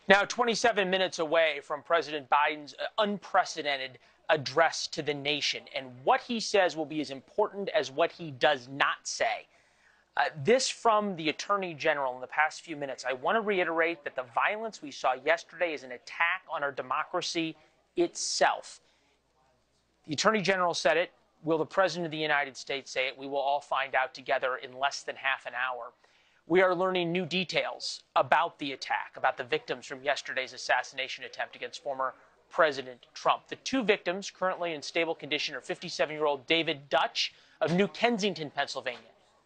Now, 27 minutes away from President Biden's unprecedented address to the nation, and what he says will be as important as what he does not say. This from the Attorney General in the past few minutes. I want to reiterate that the violence we saw yesterday is an attack on our democracy itself. The Attorney General said it. Will the President of the United States say it? We will all find out together in less than half an hour. We are learning new details about the attack, about the victims from yesterday's assassination attempt against former President Trump. The two victims currently in stable condition are 57-year-old David Dutch of New Kensington, Pennsylvania,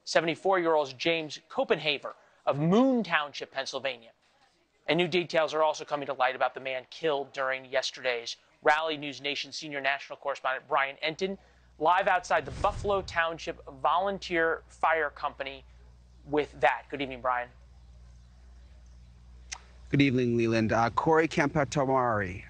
74-year-old James Copenhaver of Moon Township, Pennsylvania. And new details are also coming to light about the man killed during yesterday's rally. NewsNation senior national correspondent Brian Entin live outside the Buffalo Township Volunteer Fire Company with that. Good evening, Brian. Good evening, Leland. Corey Comperatore,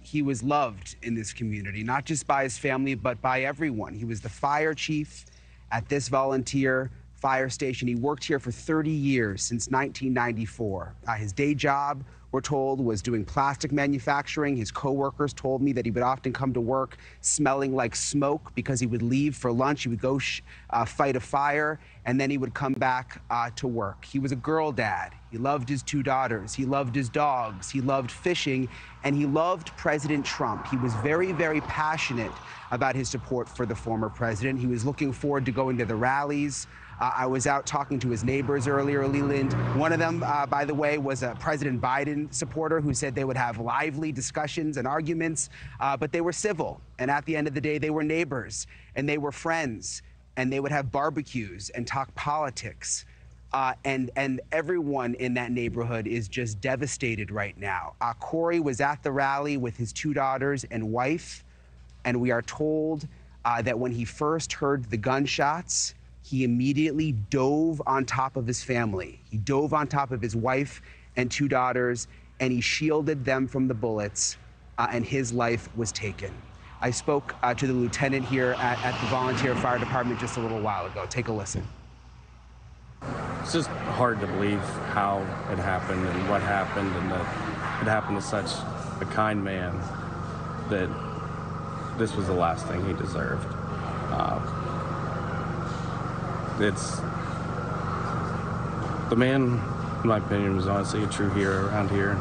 he was loved in this community, not just by his family, but by everyone. He was the fire chief at this volunteer fire station. He worked here for 30 years, since 1994. His day job, we're told, was doing plastic manufacturing. His coworkers told me that he would often come to work smelling like smoke because he would leave for lunch. He would go fight a fire, and then he would come back to work. He was a girl dad. He loved his two daughters. He loved his dogs. He loved fishing, and he loved President Trump. He was very, very passionate about his support for the former president. He was looking forward to going to the rallies. I was out talking to his neighbors earlier, Leland. One of them, by the way, was a President Biden supporter who said they would have lively discussions and arguments, but they were civil. And at the end of the day, they were neighbors and they were friends, and they would have barbecues and talk politics. And everyone in that neighborhood is just devastated right now. Corey was at the rally with his two daughters and wife, and we are told that when he first heard the gunshots, he immediately dove on top of his family. He dove on top of his wife and two daughters, and he shielded them from the bullets, and his life was taken. I spoke to the lieutenant here at the Volunteer Fire Department just a little while ago. Take a listen. It's just hard to believe how it happened and what happened, and that it happened to such a kind man, that this was the last thing he deserved. The man, in my opinion, was honestly a true hero around here.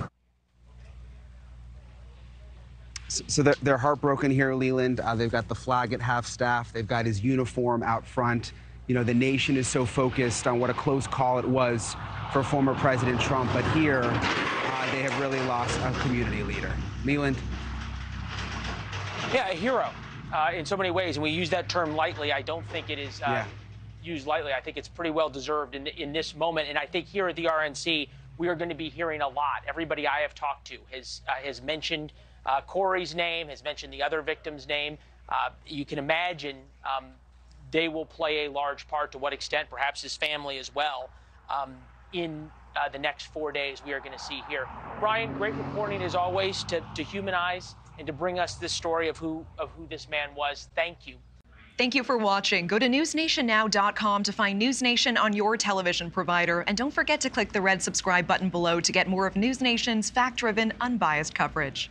So they're heartbroken here, Leland. They've got the flag at half-staff. They've got his uniform out front. You know, the nation is so focused on what a close call it was for former President Trump. But here, they have really lost a community leader. Leland? Yeah, a hero in so many ways. And we use that term lightly. I don't think it is used lightly. I think it's pretty well deserved in this moment. And I think here at the RNC, we are going to be hearing a lot. Everybody I have talked to has mentioned Corey's name, has mentioned the other victim's name. You can imagine they will play a large part, to what extent, perhaps his family as well, in the next 4 days we are going to see here. Brian, great reporting as always to humanize and to bring us this story of who this man was. Thank you. Thank you for watching. Go to newsnationnow.com to find NewsNation on your television provider. And don't forget to click the red subscribe button below to get more of NewsNation's fact-driven, unbiased coverage.